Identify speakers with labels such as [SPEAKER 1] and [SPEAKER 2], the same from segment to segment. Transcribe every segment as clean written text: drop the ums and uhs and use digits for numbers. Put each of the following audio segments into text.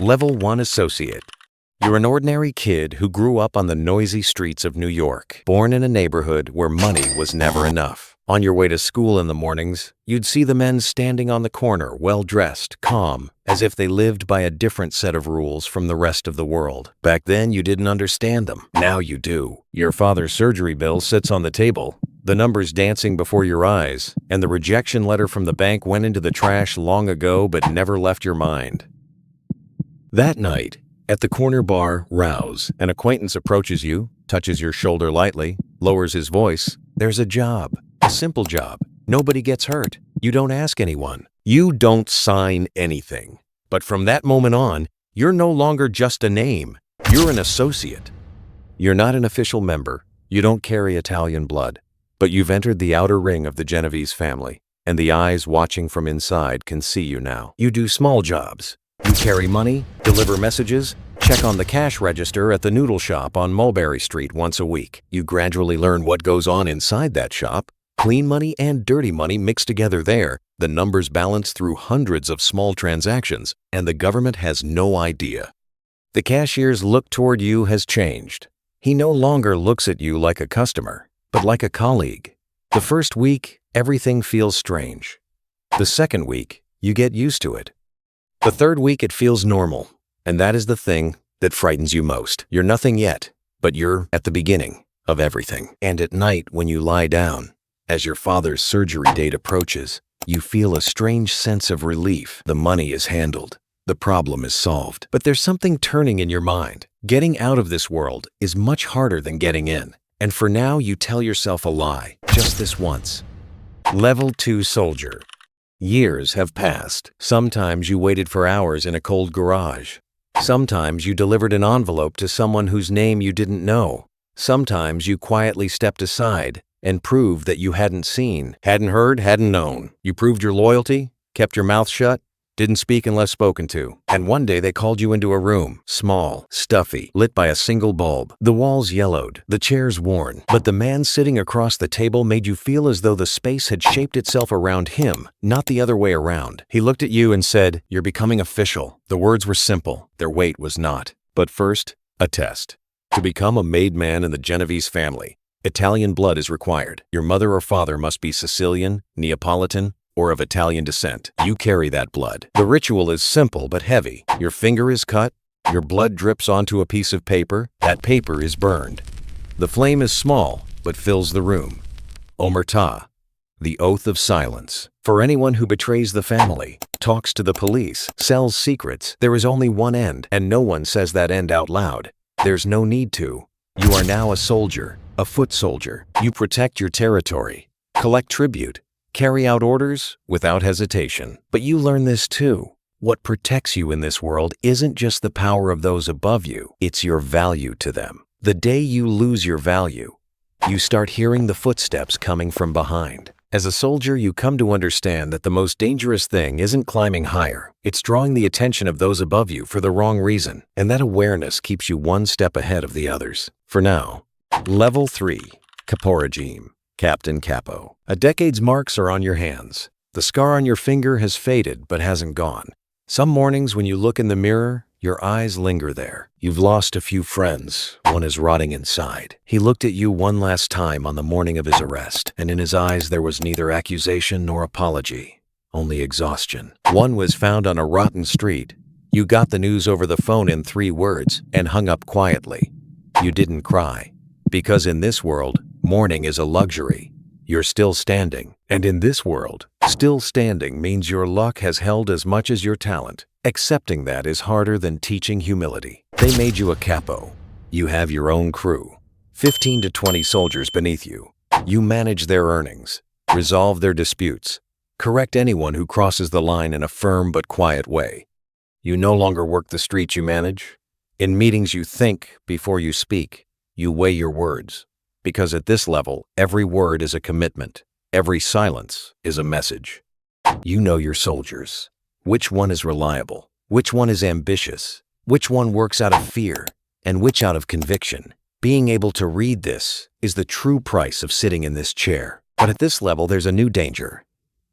[SPEAKER 1] Level 1 Associate. You're an ordinary kid who grew up on the noisy streets of New York, born in a neighborhood where money was never enough. On your way to school in the mornings, you'd see the men standing on the corner, well-dressed, calm, as if they lived by a different set of rules from the rest of the world. Back then, you didn't understand them. Now you do. Your father's surgery bill sits on the table, the numbers dancing before your eyes, and the rejection letter from the bank went into the trash long ago but never left your mind. That night, at the corner bar, Rouse, an acquaintance approaches you, touches your shoulder lightly, lowers his voice. There's a job. A simple job. Nobody gets hurt. You don't ask anyone. You don't sign anything. But from that moment on, you're no longer just a name. You're an associate. You're not an official member. You don't carry Italian blood. But you've entered the outer ring of the Genovese family, and the eyes watching from inside can see you now. You do small jobs. You carry money, deliver messages, check on the cash register at the noodle shop on Mulberry Street once a week. You gradually learn what goes on inside that shop. Clean money and dirty money mixed together there, the numbers balance through hundreds of small transactions, and the government has no idea. The cashier's look toward you has changed. He no longer looks at you like a customer, but like a colleague. The first week, everything feels strange. The second week, you get used to it. The third week, it feels normal, and that is the thing that frightens you most. You're nothing yet, but you're at the beginning of everything. And at night, when you lie down, as your father's surgery date approaches, you feel a strange sense of relief. The money is handled. The problem is solved. But there's something turning in your mind. Getting out of this world is much harder than getting in. And for now, you tell yourself a lie, just this once. Level 2 Soldier. Years have passed. Sometimes you waited for hours in a cold garage. Sometimes you delivered an envelope to someone whose name you didn't know. Sometimes you quietly stepped aside and proved that you hadn't seen, hadn't heard, hadn't known. You proved your loyalty, kept your mouth shut, didn't speak unless spoken to. And one day they called you into a room, small, stuffy, lit by a single bulb. The walls yellowed, the chairs worn, but the man sitting across the table made you feel as though the space had shaped itself around him, not the other way around. He looked at you and said, "You're becoming official." The words were simple, their weight was not. But first, a test. To become a made man in the Genovese family, Italian blood is required. Your mother or father must be Sicilian, Neapolitan, or of Italian descent. You carry that blood. The ritual is simple but heavy. Your finger is cut, your blood drips onto a piece of paper, that paper is burned. The flame is small but fills the room. Omertà, the oath of silence. For anyone who betrays the family, talks to the police, sells secrets, there is only one end, and no one says that end out loud. There's no need to. You are now a soldier. A foot soldier. You protect your territory, collect tribute, carry out orders without hesitation. But you learn this too. What protects you in this world isn't just the power of those above you, it's your value to them. The day you lose your value, you start hearing the footsteps coming from behind. As a soldier, you come to understand that the most dangerous thing isn't climbing higher, it's drawing the attention of those above you for the wrong reason, and that awareness keeps you one step ahead of the others. For now, Level 3, Caporregime, Captain Capo. A decade's marks are on your hands. The scar on your finger has faded but hasn't gone. Some mornings when you look in the mirror, your eyes linger there. You've lost a few friends. One is rotting inside. He looked at you one last time on the morning of his arrest, and in his eyes there was neither accusation nor apology, only exhaustion. One was found on a rotten street. You got the news over the phone in 3 words and hung up quietly. You didn't cry. Because in this world, mourning is a luxury. You're still standing. And in this world, still standing means your luck has held as much as your talent. Accepting that is harder than teaching humility. They made you a capo. You have your own crew. 15 to 20 soldiers beneath you. You manage their earnings, resolve their disputes, correct anyone who crosses the line in a firm but quiet way. You no longer work the streets you manage. In meetings you think before you speak. You weigh your words, because at this level, every word is a commitment. Every silence is a message. You know your soldiers. Which one is reliable? Which one is ambitious? Which one works out of fear? And which out of conviction? Being able to read this is the true price of sitting in this chair. But at this level, there's a new danger.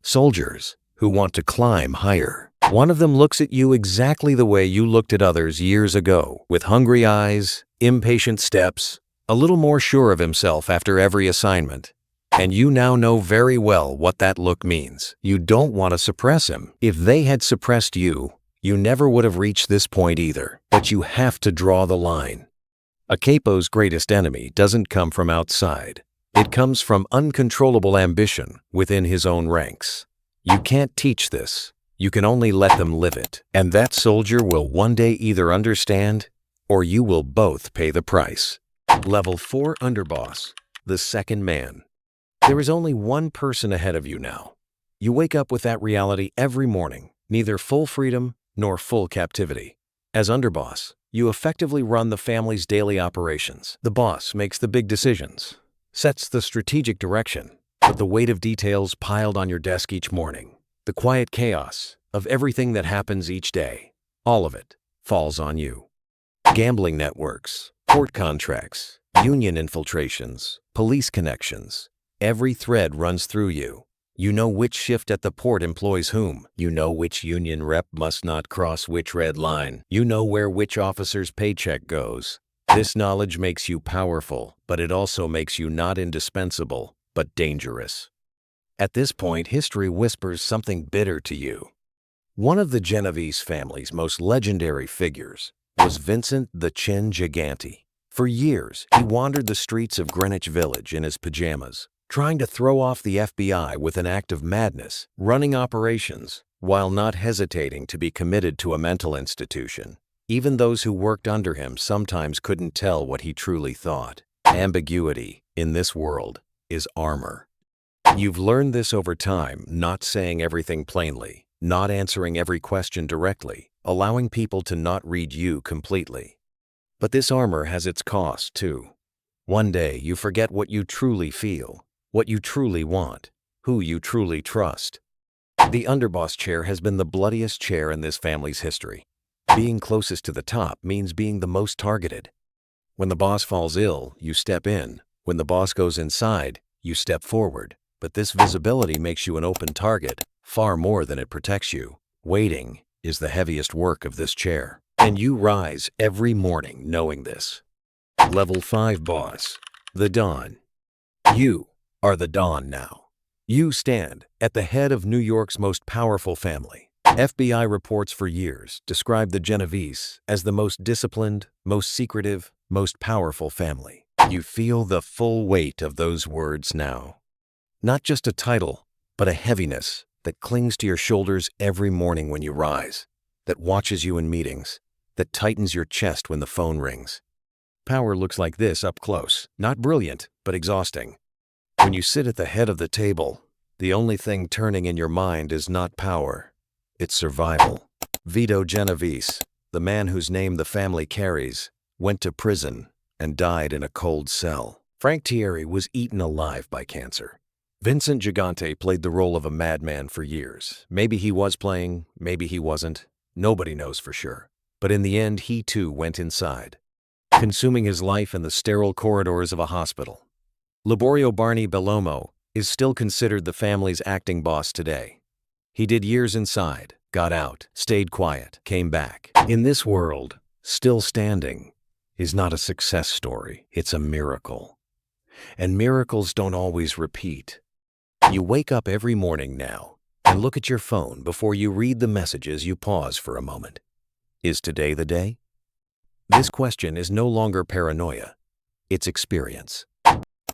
[SPEAKER 1] Soldiers who want to climb higher. One of them looks at you exactly the way you looked at others years ago, with hungry eyes, impatient steps, a little more sure of himself after every assignment. And you now know very well what that look means. You don't want to suppress him. If they had suppressed you, you never would have reached this point either. But you have to draw the line. A capo's greatest enemy doesn't come from outside. It comes from uncontrollable ambition within his own ranks. You can't teach this. You can only let them live it. And that soldier will one day either understand or you will both pay the price. Level 4 Underboss, the second man. There is only one person ahead of you now. You wake up with that reality every morning, neither full freedom nor full captivity. As underboss, you effectively run the family's daily operations. The boss makes the big decisions, sets the strategic direction, but the weight of details piled on your desk each morning, the quiet chaos of everything that happens each day, all of it falls on you. Gambling networks, port contracts, union infiltrations, police connections. Every thread runs through you. You know which shift at the port employs whom. You know which union rep must not cross which red line. You know where which officer's paycheck goes. This knowledge makes you powerful, but it also makes you not indispensable, but dangerous. At this point, history whispers something bitter to you. One of the Genovese family's most legendary figures was Vincent the Chin Gigante. For years, he wandered the streets of Greenwich Village in his pajamas, trying to throw off the FBI with an act of madness, running operations, while not hesitating to be committed to a mental institution. Even those who worked under him sometimes couldn't tell what he truly thought. Ambiguity, in this world, is armor. You've learned this over time, not saying everything plainly, not answering every question directly, allowing people to not read you completely. But this armor has its cost, too. One day, you forget what you truly feel, what you truly want, who you truly trust. The underboss chair has been the bloodiest chair in this family's history. Being closest to the top means being the most targeted. When the boss falls ill, you step in. When the boss goes inside, you step forward. But this visibility makes you an open target, far more than it protects you. Waiting is the heaviest work of this chair. And you rise every morning knowing this. Level 5 Boss, the Don. You are the Don now. You stand at the head of New York's most powerful family. FBI reports for years described the Genovese as the most disciplined, most secretive, most powerful family. You feel the full weight of those words now. Not just a title, but a heaviness that clings to your shoulders every morning when you rise, that watches you in meetings, that tightens your chest when the phone rings. Power looks like this up close, not brilliant, but exhausting. When you sit at the head of the table, the only thing turning in your mind is not power, it's survival. Vito Genovese, the man whose name the family carries, went to prison and died in a cold cell. Frank Thierry was eaten alive by cancer. Vincent Gigante played the role of a madman for years. Maybe he was playing, maybe he wasn't. Nobody knows for sure. But in the end, he too went inside, consuming his life in the sterile corridors of a hospital. Liborio Barney Bellomo is still considered the family's acting boss today. He did years inside, got out, stayed quiet, came back. In this world, still standing is not a success story, it's a miracle. And miracles don't always repeat. You wake up every morning now and look at your phone before you read the messages. You pause for a moment. Is today the day? This question is no longer paranoia, it's experience.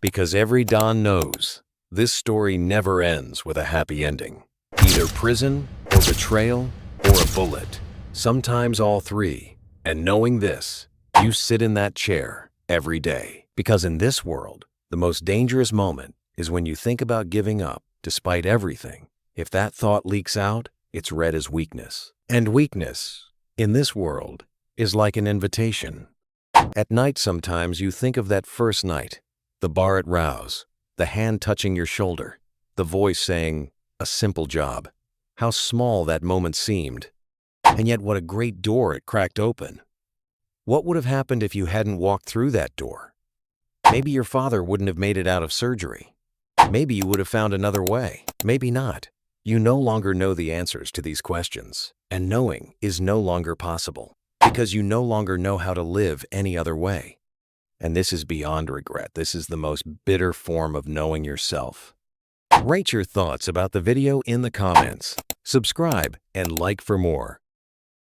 [SPEAKER 1] Because every Don knows this story never ends with a happy ending. Either prison or betrayal or a bullet. Sometimes all three. And knowing this, you sit in that chair every day. Because in this world, the most dangerous moment is when you think about giving up despite everything. If that thought leaks out, it's read as weakness. And weakness, in this world, is like an invitation. At night sometimes you think of that first night, the bar at Rouse, the hand touching your shoulder, the voice saying, "A simple job." How small that moment seemed, and yet what a great door it cracked open. What would have happened if you hadn't walked through that door? Maybe your father wouldn't have made it out of surgery. Maybe you would have found another way. Maybe not. You no longer know the answers to these questions, and knowing is no longer possible because you no longer know how to live any other way. And this is beyond regret. This is the most bitter form of knowing yourself. Rate your thoughts about the video in the comments. Subscribe and like for more.